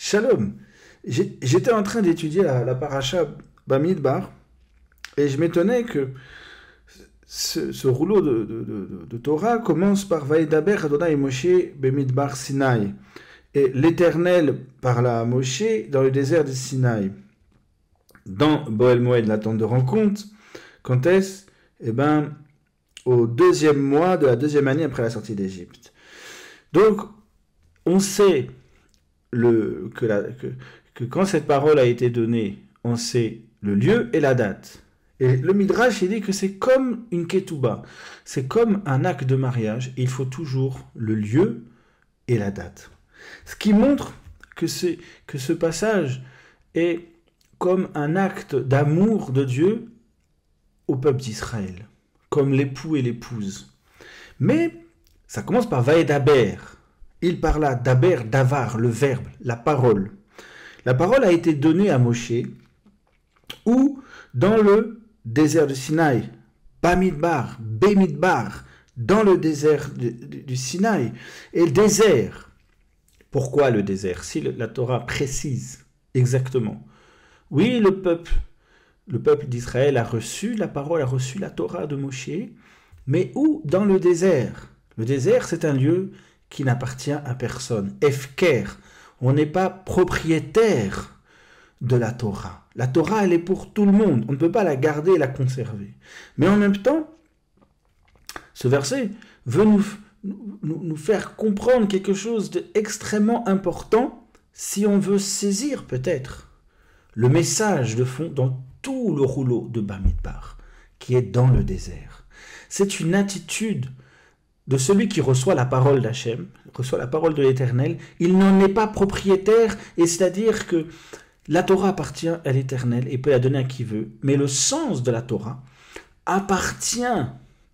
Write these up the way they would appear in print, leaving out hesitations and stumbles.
Shalom. J'étais en train d'étudier la paracha Bamidbar et je m'étonnais que ce rouleau de Torah commence par Vaïdaber Adonai Moshe Bemidbar Sinaï. Et l'Éternel parla à Moshe dans le désert de Sinaï. Dans Boël Moed, la tente de rencontre, quand est-ce? Eh bien, au 2e mois de la 2e année après la sortie d'Égypte. Donc, on sait que quand cette parole a été donnée, on sait le lieu et la date. Et le Midrash, il dit que c'est comme une ketouba, c'est comme un acte de mariage, il faut toujours le lieu et la date. Ce qui montre que ce passage est comme un acte d'amour de Dieu au peuple d'Israël, comme l'époux et l'épouse. Mais ça commence par Vaïdaber. Il parla d'Aber, d'Avar, le verbe, la parole. La parole a été donnée à Moshe, ou dans le désert de Sinaï, Bamidbar, Bemidbar, dans le désert du Sinaï. Et le désert, pourquoi le désert? Si la Torah précise exactement. Oui, le peuple d'Israël a reçu la parole, a reçu la Torah de Moshe, mais où? Dans le désert. Le désert, c'est un lieu qui n'appartient à personne. Efker, on n'est pas propriétaire de la Torah. La Torah, elle est pour tout le monde. On ne peut pas la garder et la conserver. Mais en même temps, ce verset veut nous faire comprendre quelque chose d'extrêmement important si on veut saisir peut-être le message de fond dans tout le rouleau de Bamidbar, qui est dans le désert. C'est une attitude de celui qui reçoit la parole d'Hachem, reçoit la parole de l'Éternel. Il n'en est pas propriétaire, et c'est-à-dire que la Torah appartient à l'Éternel et peut la donner à qui veut, mais le sens de la Torah appartient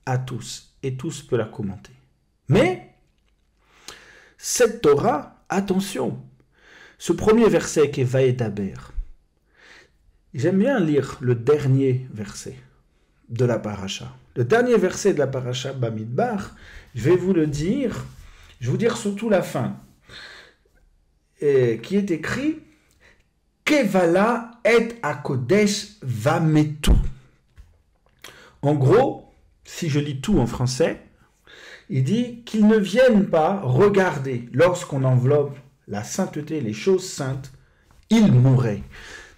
à tous, et tous peuvent la commenter. Mais cette Torah, attention, ce premier verset qui est Vaïdaber, j'aime bien lire le dernier verset de la paracha. Le dernier verset de la paracha Bamidbar, je vais vous le dire, je vais vous dire surtout la fin, qui est écrit Kevala et Akodesh Vametu. En gros, si je lis tout en français, il dit qu'ils ne viennent pas regarder lorsqu'on enveloppe la sainteté, les choses saintes, ils mourraient.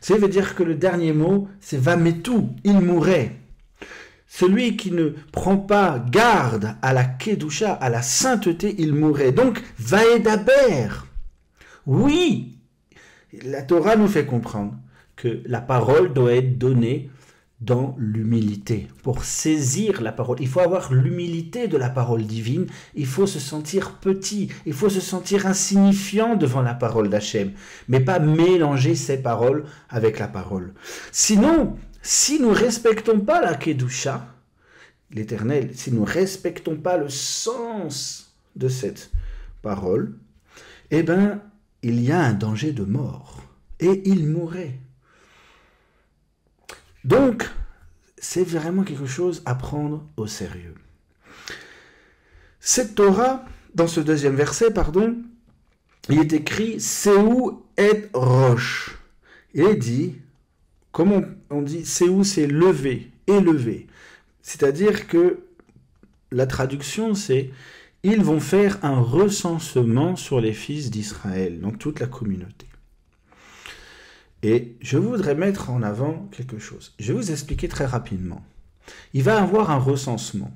Ça veut dire que le dernier mot, c'est Vametu, ils mourraient. Celui qui ne prend pas garde à la Kedusha, à la sainteté, il mourrait. Donc, Vaïdaber. Oui, la Torah nous fait comprendre que la parole doit être donnée dans l'humilité. Pour saisir la parole, il faut avoir l'humilité de la parole divine. Il faut se sentir petit, il faut se sentir insignifiant devant la parole d'Hachem, mais pas mélanger ses paroles avec la parole. Sinon, si nous ne respectons pas la Kedusha, l'Éternel, si nous ne respectons pas le sens de cette parole, eh bien, il y a un danger de mort. Et il mourrait. Donc, c'est vraiment quelque chose à prendre au sérieux. Cette Torah, dans ce deuxième verset, il est écrit « Séou et Roche ». Il est dit, comment on dit, Séou, c'est lever, élever. C'est-à-dire que la traduction, c'est « Ils vont faire un recensement sur les fils d'Israël », donc toute la communauté. Et je voudrais mettre en avant quelque chose. Je vais vous expliquer très rapidement. Il va y avoir un recensement.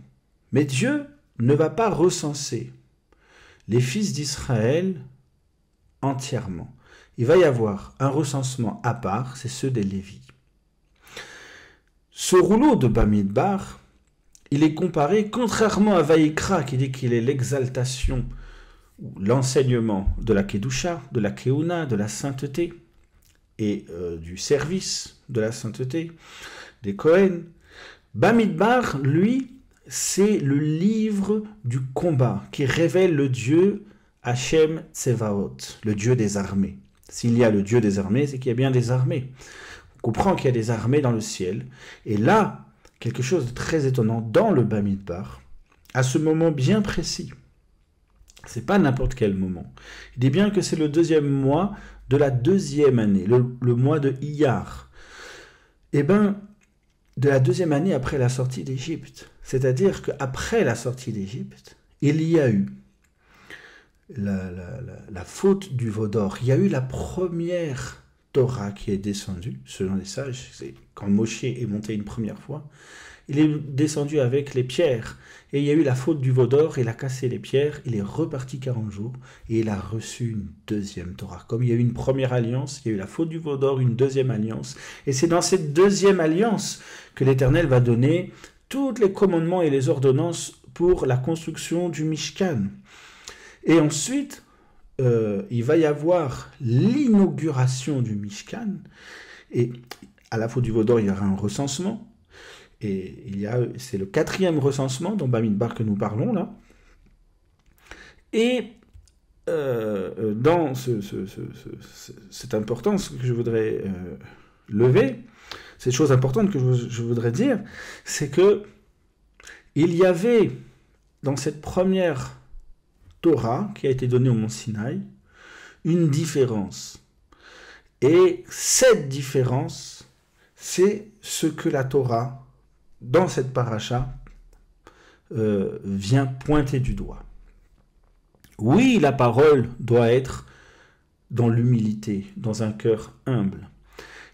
Mais Dieu ne va pas recenser les fils d'Israël entièrement. Il va y avoir un recensement à part, c'est ceux des Lévites. Ce rouleau de Bamidbar, il est comparé, contrairement à Vaïkra, qui dit qu'il est l'exaltation, ou l'enseignement de la Kedusha, de la Keuna, de la sainteté, et du service de la sainteté, des Kohen. Bamidbar, lui, c'est le livre du combat qui révèle le Dieu Hachem Tsevaot, le Dieu des armées. S'il y a le Dieu des armées, c'est qu'il y a bien des armées. On comprend qu'il y a des armées dans le ciel. Et là, quelque chose de très étonnant dans le Bamidbar, à ce moment bien précis, C'est pas n'importe quel moment. Il dit bien que c'est le 2e mois de la 2e année, le mois de Iyar. Eh bien, de la 2e année après la sortie d'Égypte. C'est-à-dire qu'après la sortie d'Égypte, il y a eu la faute du veau d'or. Il y a eu la première Torah qui est descendue, selon les sages. C'est quand Moshe est monté une première fois. Il est descendu avec les pierres. Et il y a eu la faute du veau d'or, il a cassé les pierres, il est reparti 40 jours et il a reçu une 2e Torah. Comme il y a eu une première alliance, il y a eu la faute du veau d'or, une 2e alliance. Et c'est dans cette 2e alliance que l'Éternel va donner tous les commandements et les ordonnances pour la construction du Mishkan. Et ensuite, il va y avoir l'inauguration du Mishkan. Et à la faute du veau d'or, il y aura un recensement. Et c'est le 4e recensement dans Bamidbar que nous parlons là. Et dans cette importance que je voudrais lever, cette chose importante que je voudrais dire, c'est que il y avait dans cette première Torah qui a été donnée au mont Sinaï une différence. Et cette différence, c'est ce que la Torah dans cette paracha, vient pointer du doigt. Oui, la parole doit être dans l'humilité, dans un cœur humble.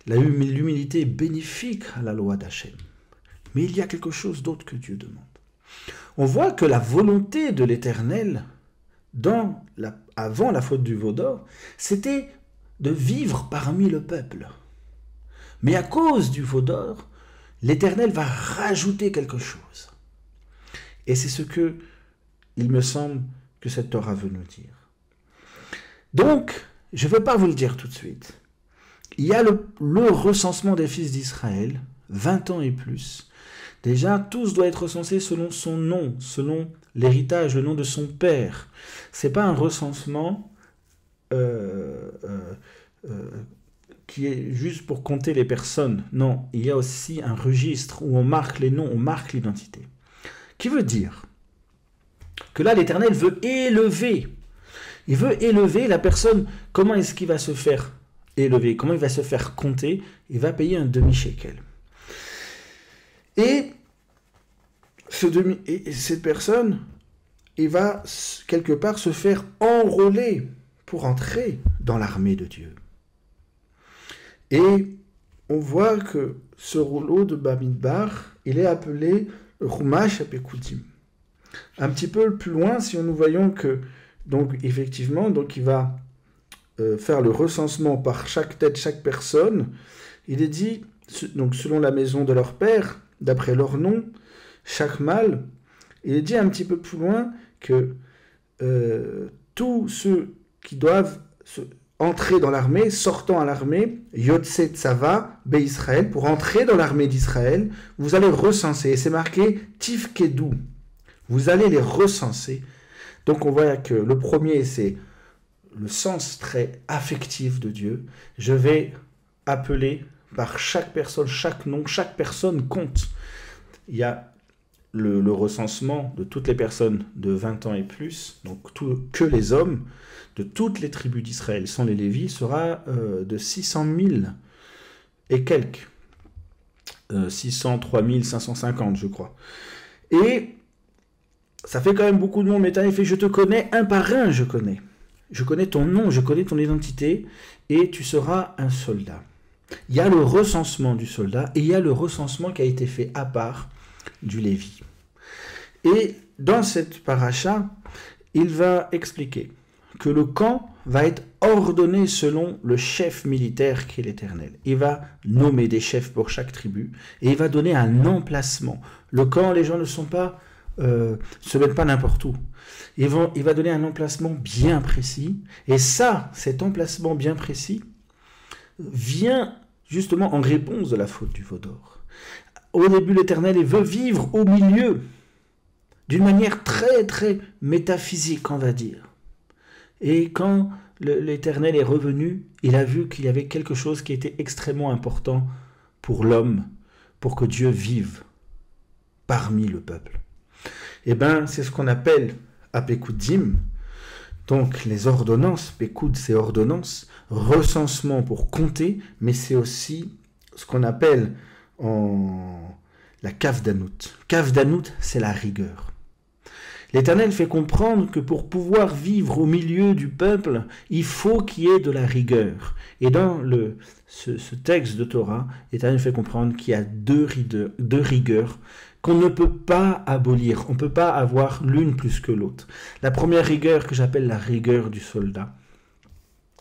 L'humilité est bénéfique à la loi d'Hachem. Mais il y a quelque chose d'autre que Dieu demande. On voit que la volonté de l'Éternel, avant la faute du veau d'or, c'était de vivre parmi le peuple. Mais à cause du veau d'or, l'Éternel va rajouter quelque chose. Et c'est ce que, il me semble, que cette Torah veut nous dire. Donc, je ne vais pas vous le dire tout de suite. Il y a le recensement des fils d'Israël, 20 ans et plus. Déjà, tous doivent être recensés selon son nom, selon l'héritage, le nom de son père. Ce n'est pas un recensement qui est juste pour compter les personnes. Non, il y a aussi un registre où on marque les noms, on marque l'identité. Qui veut dire que là, l'Éternel veut élever. Il veut élever la personne. Comment est-ce qu'il va se faire élever? Comment il va se faire compter? Il va payer un demi-shekel. Et cette personne, il va quelque part se faire enrôler pour entrer dans l'armée de Dieu. Et on voit que ce rouleau de Bamidbar, il est appelé Chumash Apekoudim. Un petit peu plus loin, si nous voyons que, donc effectivement, donc il va faire le recensement par chaque tête, chaque personne. Il est dit, donc selon la maison de leur père, d'après leur nom, chaque mâle. Il est dit un petit peu plus loin que tous ceux qui doivent entrer dans l'armée, sortant à l'armée, Yotse Tzava, Be Israël, pour entrer dans l'armée d'Israël, vous allez recenser, et c'est marqué Tifkedou, vous allez les recenser. Donc on voit que le premier, c'est le sens très affectif de Dieu. Je vais appeler par chaque personne, chaque nom, chaque personne compte. Il y a le recensement de toutes les personnes de 20 ans et plus, donc que les hommes, de toutes les tribus d'Israël, sans les Lévis, sera de 600 000 et quelques. 603 550, je crois. Et ça fait quand même beaucoup de monde, mais il fait, je te connais, un par un, je connais. Je connais ton nom, je connais ton identité, et tu seras un soldat. Il y a le recensement du soldat, et il y a le recensement qui a été fait à part du Lévi. Et dans cette paracha, il va expliquer que le camp va être ordonné selon le chef militaire qui est l'Éternel. Il va nommer des chefs pour chaque tribu et il va donner un emplacement. Le camp, les gens ne sont pas, se mettent pas n'importe où. Il va donner un emplacement bien précis. Et ça, cet emplacement bien précis, vient justement en réponse de la faute du veau d'or. Au début, l'Éternel, il veut vivre au milieu, d'une manière très, très métaphysique, on va dire. Et quand l'Éternel est revenu, il a vu qu'il y avait quelque chose qui était extrêmement important pour l'homme, pour que Dieu vive parmi le peuple. Eh bien, c'est ce qu'on appelle Apekoudim. Donc les ordonnances, Pécoud, c'est ordonnances, recensement pour compter, mais c'est aussi ce qu'on appelle la Kavdanout. Kavdanout, c'est la rigueur. L'Éternel fait comprendre que pour pouvoir vivre au milieu du peuple, il faut qu'il y ait de la rigueur. Et dans ce texte de Torah, l'Éternel fait comprendre qu'il y a deux rigueurs qu'on ne peut pas abolir. On ne peut pas avoir l'une plus que l'autre. La première rigueur que j'appelle la rigueur du soldat,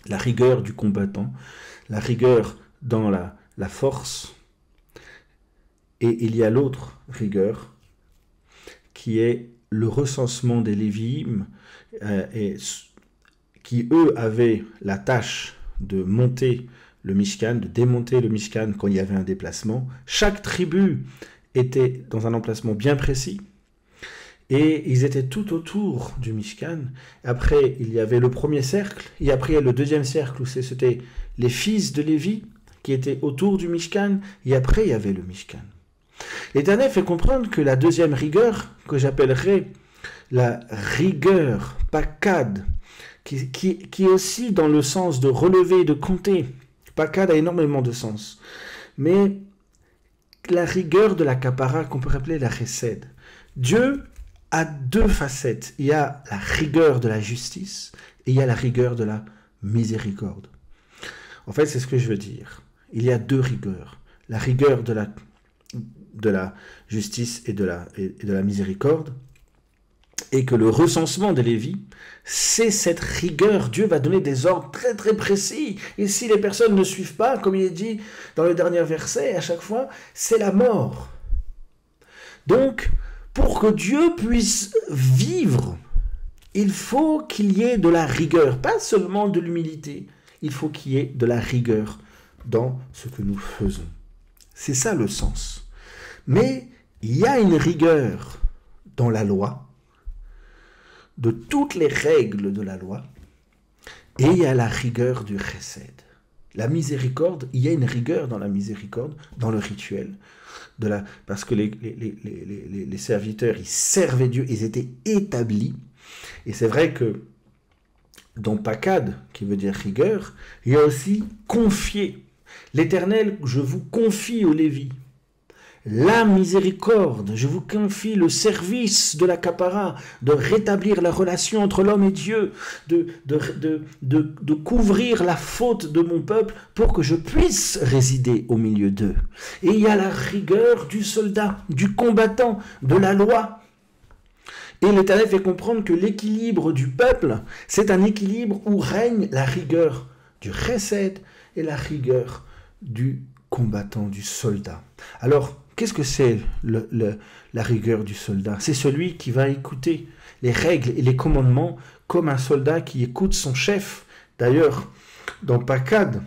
la rigueur du combattant, la rigueur dans la force. Et il y a l'autre rigueur qui est le recensement des Lévi'im, qui eux avaient la tâche de monter le Mishkan, de démonter le Mishkan quand il y avait un déplacement. Chaque tribu était dans un emplacement bien précis et ils étaient tout autour du Mishkan. Après, il y avait le premier cercle et après, il y a le deuxième cercle où c'était les fils de Lévi qui étaient autour du Mishkan et après, il y avait le Mishkan. L'Éternel fait comprendre que la deuxième rigueur, que j'appellerais la rigueur pakad, qui est aussi dans le sens de relever, de compter. Pakad a énormément de sens. Mais la rigueur de la kapara, qu'on peut appeler la chesed. Dieu a deux facettes. Il y a la rigueur de la justice et il y a la rigueur de la miséricorde. En fait, c'est ce que je veux dire. Il y a deux rigueurs. La rigueur de la justice et de la miséricorde, et que le recensement des Lévis, c'est cette rigueur. Dieu va donner des ordres très très précis, et si les personnes ne suivent pas, comme il est dit dans le dernier verset, à chaque fois, c'est la mort. Donc, pour que Dieu puisse vivre, il faut qu'il y ait de la rigueur, pas seulement de l'humilité, il faut qu'il y ait de la rigueur dans ce que nous faisons. C'est ça le sens. Mais il y a une rigueur dans la loi, de toutes les règles de la loi, et il y a la rigueur du chesed. La miséricorde, il y a une rigueur dans la miséricorde, dans le rituel, parce que les serviteurs, ils servaient Dieu, ils étaient établis, et c'est vrai que dans pakad, qui veut dire rigueur, il y a aussi confier. L'Éternel, je vous confie aux Lévis la miséricorde, je vous confie le service de la kapara, de rétablir la relation entre l'homme et Dieu, de couvrir la faute de mon peuple pour que je puisse résider au milieu d'eux. Et il y a la rigueur du soldat, du combattant, de la loi. Et l'Éternel fait comprendre que l'équilibre du peuple, c'est un équilibre où règne la rigueur du chesed et la rigueur du combattant, du soldat. Alors, qu'est-ce que c'est la rigueur du soldat? C'est celui qui va écouter les règles et les commandements comme un soldat qui écoute son chef. D'ailleurs, dans pakad,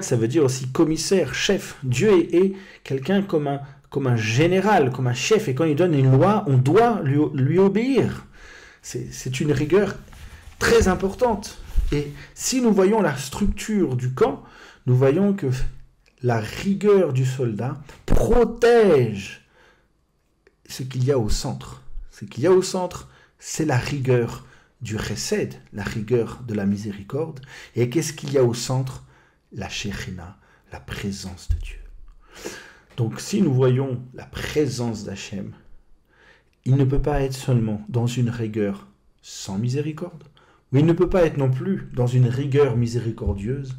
ça veut dire aussi commissaire, chef. Dieu est quelqu'un comme un général, comme un chef. Et quand il donne une loi, on doit lui obéir. C'est une rigueur très importante. Et si nous voyons la structure du camp, nous voyons que la rigueur du soldat protège ce qu'il y a au centre. Ce qu'il y a au centre, c'est la rigueur du chesed, la rigueur de la miséricorde. Et qu'est-ce qu'il y a au centre? La shekhinah, la présence de Dieu. Donc si nous voyons la présence d'Hachem, il ne peut pas être seulement dans une rigueur sans miséricorde, mais il ne peut pas être non plus dans une rigueur miséricordieuse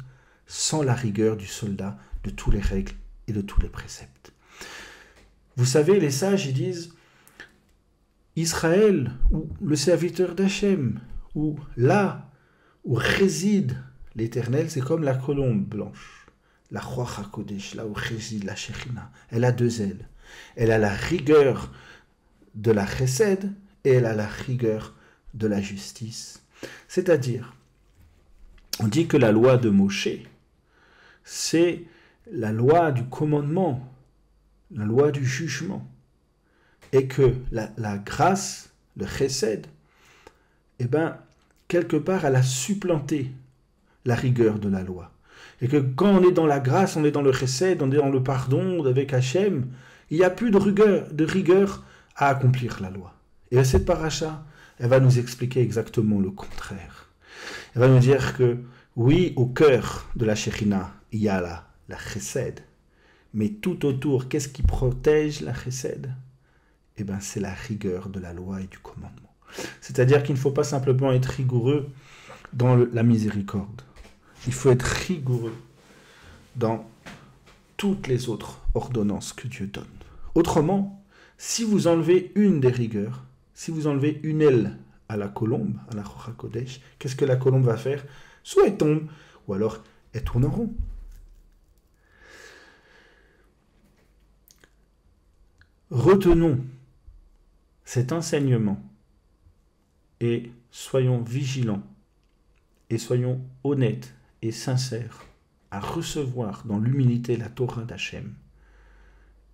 sans la rigueur du soldat, de toutes les règles et de tous les préceptes. Vous savez, les sages, ils disent Israël, ou le serviteur d'Hachem, ou là où réside l'Éternel, c'est comme la colombe blanche, la Ruach HaKodesh, là où réside la Shekhinah. Elle a deux ailes. Elle a la rigueur de la chesed et elle a la rigueur de la justice. C'est-à-dire, on dit que la loi de Moshe, c'est la loi du commandement, la loi du jugement, et que la grâce, le chesed, quelque part, elle a supplanté la rigueur de la loi. Et que quand on est dans la grâce, on est dans le chesed, on est dans le pardon avec Hachem, il n'y a plus de rigueur à accomplir la loi. Et cette paracha, elle va nous expliquer exactement le contraire. Elle va nous dire que, oui, au cœur de la Shekhinah, il y a la chesed. Mais tout autour, qu'est-ce qui protège la chesed? Eh bien, c'est la rigueur de la loi et du commandement. C'est-à-dire qu'il ne faut pas simplement être rigoureux dans la miséricorde. Il faut être rigoureux dans toutes les autres ordonnances que Dieu donne. Autrement, si vous enlevez une des rigueurs, si vous enlevez une aile à la colombe, à la Rocha Kodesh, qu'est-ce que la colombe va faire? Soit elle tombe, ou alors elle tourne en rond. Retenons cet enseignement et soyons vigilants et soyons honnêtes et sincères à recevoir dans l'humilité la Torah d'Hachem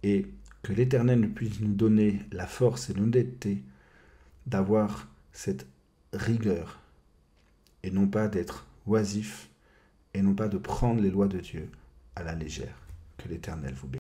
et que l'Éternel puisse nous donner la force et l'honnêteté d'avoir cette rigueur et non pas d'être oisif et non pas de prendre les lois de Dieu à la légère. Que l'Éternel vous bénisse.